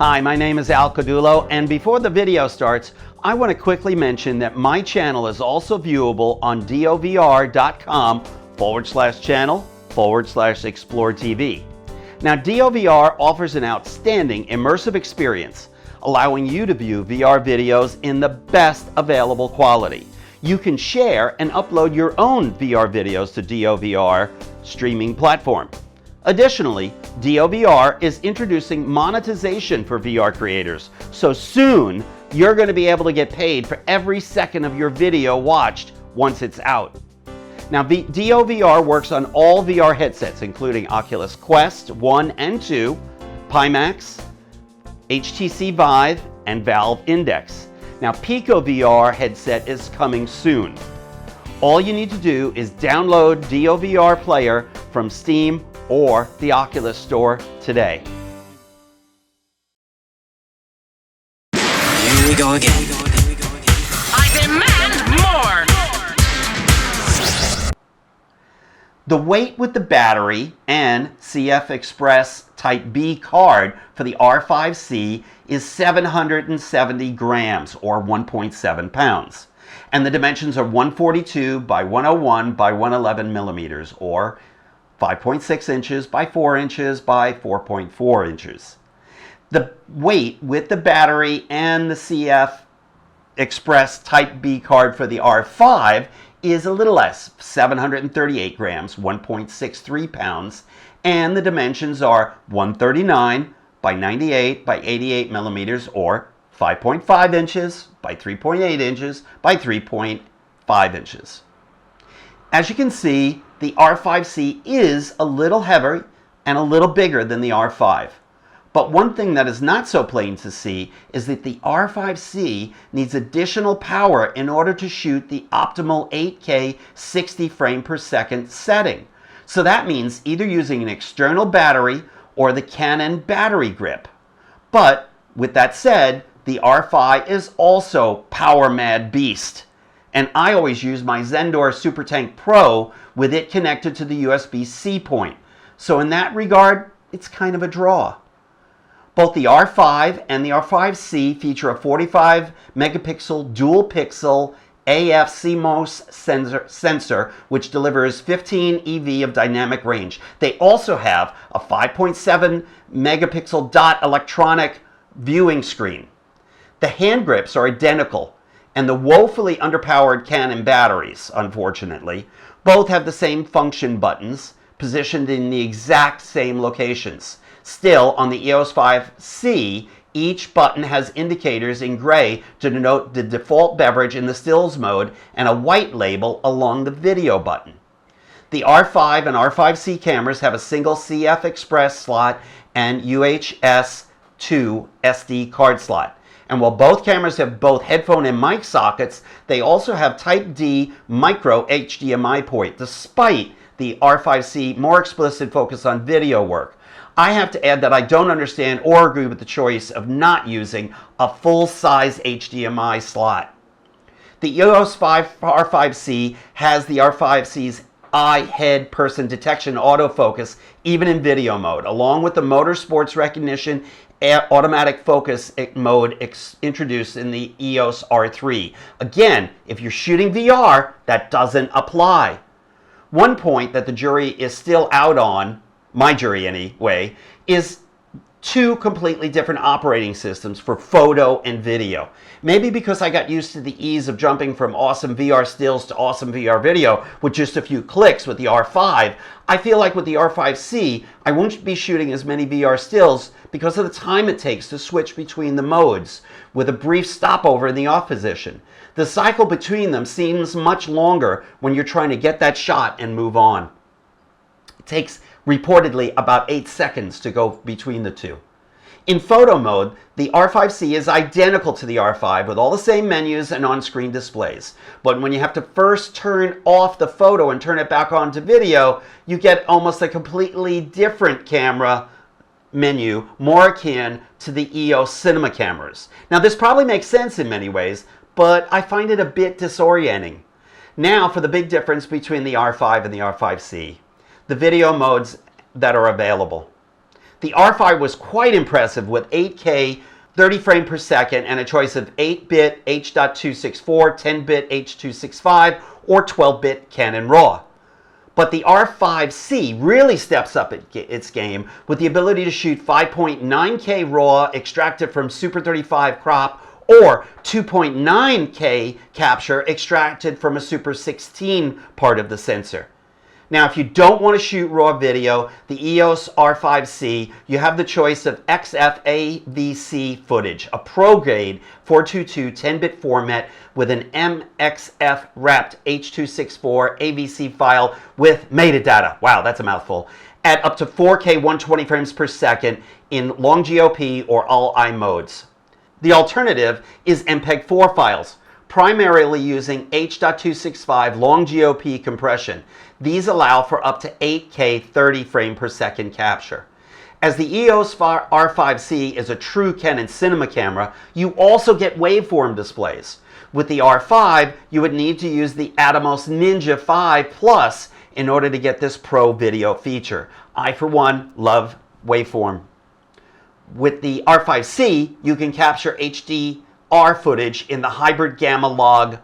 Hi, my name is Caudullo, and before the video starts, I want to quickly mention that my channel is also viewable on dovr.com/channel/Explore TV. Now, DOVR offers an outstanding immersive experience, allowing you to view VR videos in the best available quality. You can share and upload your own VR videos to DOVR streaming platform. Additionally, DOVR is introducing monetization for VR creators, so soon you're going to be able to get paid for every second of your video watched once it's out. Now, DOVR works on all VR headsets, including Oculus Quest 1 and 2, Pimax, HTC Vive, and Valve Index. Now, Pico VR headset is coming soon. All you need to do is download DOVR Player from Steam or the Oculus Store today. Here we go again. I demand more! The weight with the battery and CF Express Type B card for the R5C is 770 grams or 1.7 pounds. And the dimensions are 142 by 101 by 111 millimeters or 5.6 inches by 4 inches by 4.4 inches. The weight with the battery and the CF Express Type B card for the R5 is a little less, 738 grams, 1.63 pounds, and the dimensions are 139 by 98 by 88 millimeters or 5.5 inches by 3.8 inches by 3.5 inches. As you can see, the R5C is a little heavier and a little bigger than the R5. But one thing that is not so plain to see is that the R5C needs additional power in order to shoot the optimal 8K 60 frame per second setting. So that means either using an external battery or the Canon battery grip. But with that said, the R5 is also power mad beast. And I always use my Zendor SuperTank Pro with it connected to the USB-C point. So in that regard, it's kind of a draw. Both the R5 and the R5C feature a 45 megapixel dual pixel AF CMOS sensor, which delivers 15 EV of dynamic range. They also have a 5.7 megapixel dot electronic viewing screen. The hand grips are identical, and the woefully underpowered Canon batteries, unfortunately, both have the same function buttons positioned in the exact same locations. Still, on the EOS R5C, each button has indicators in gray to denote the default beverage in the stills mode and a white label along the video button. The R5 and R5C cameras have a single CF Express slot and UHS-2 SD card slot. And while both cameras have both headphone and mic sockets, they also have Type D micro HDMI port, despite the R5C more explicit focus on video work. I have to add that I don't understand or agree with the choice of not using a full-size HDMI slot. The EOS R5C has the R5C's eye-head person detection autofocus even in video mode, along with the motorsports recognition automatic focus mode introduced in the EOS R3. Again, if you're shooting VR, that doesn't apply. One point that the jury is still out on, my jury anyway, is two completely different operating systems for photo and video. Maybe because I got used to the ease of jumping from awesome VR stills to awesome VR video with just a few clicks with the R5, I feel like with the R5C, I won't be shooting as many VR stills because of the time it takes to switch between the modes, with a brief stopover in the off position. The cycle between them seems much longer when you're trying to get that shot and move on. It takes reportedly about 8 seconds to go between the two. In photo mode, the R5C is identical to the R5 with all the same menus and on-screen displays. But when you have to first turn off the photo and turn it back on to video, you get almost a completely different camera menu, more akin to the EOS cinema cameras. Now, this probably makes sense in many ways, but I find it a bit disorienting. Now for the big difference between the R5 and the R5C. The video modes that are available. The R5 was quite impressive with 8K 30 frame per second and a choice of 8-bit H.264, 10-bit H.265, or 12-bit Canon RAW. But the R5C really steps up its game with the ability to shoot 5.9K RAW extracted from Super 35 crop or 2.9K capture extracted from a Super 16 part of the sensor. Now, if you don't want to shoot RAW video, the EOS R5C, you have the choice of XF AVC footage, a pro-grade 422 10-bit format with an MXF wrapped H.264 AVC file with metadata. Wow, that's a mouthful. At up to 4K 120 frames per second in long GOP or all-I modes. The alternative is MPEG-4 files, primarily using H.265 long GOP compression. These allow for up to 8K 30 frame per second capture. As the EOS R5C is a true Canon cinema camera, you also get waveform displays. With the R5, you would need to use the Atomos Ninja 5 Plus in order to get this pro video feature. I, for one, love waveform. With the R5C, you can capture HDR footage in the hybrid gamma log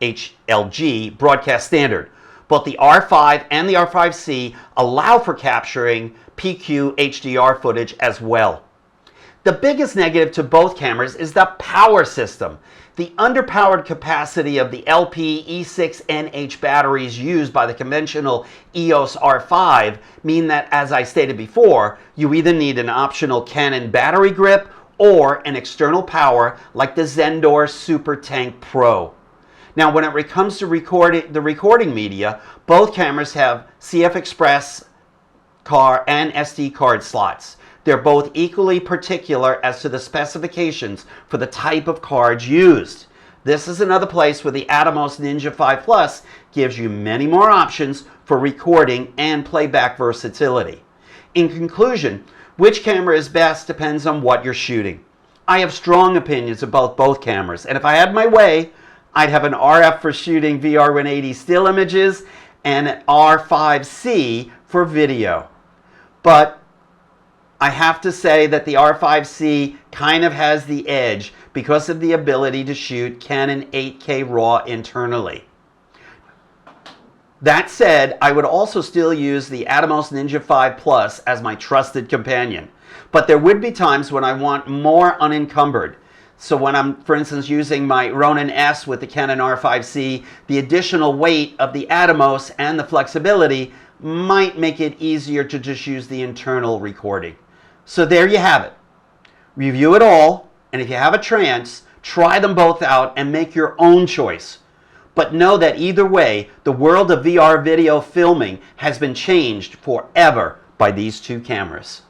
HLG broadcast standard. Both the R5 and the R5C allow for capturing PQ HDR footage as well. The biggest negative to both cameras is the power system. The underpowered capacity of the LP E6NH batteries used by the conventional EOS R5 mean that, as I stated before, you either need an optional Canon battery grip or an external power like the Zendor Super Tank Pro. Now, when it comes to the recording media, both cameras have CF Express and SD card slots. They're both equally particular as to the specifications for the type of cards used. This is another place where the Atomos Ninja 5 Plus gives you many more options for recording and playback versatility. In conclusion, which camera is best depends on what you're shooting. I have strong opinions about both cameras, and if I had my way, I'd have an RF for shooting VR180 still images and an R5C for video. But I have to say that the R5C kind of has the edge because of the ability to shoot Canon 8K RAW internally. That said, I would also still use the Atomos Ninja 5 Plus as my trusted companion. But there would be times when I want more unencumbered. So when I'm, for instance, using my Ronin S with the Canon R5C, the additional weight of the Atomos and the flexibility might make it easier to just use the internal recording. So there you have it. Review it all, and if you have a chance, try them both out and make your own choice. But know that either way, the world of VR video filming has been changed forever by these two cameras.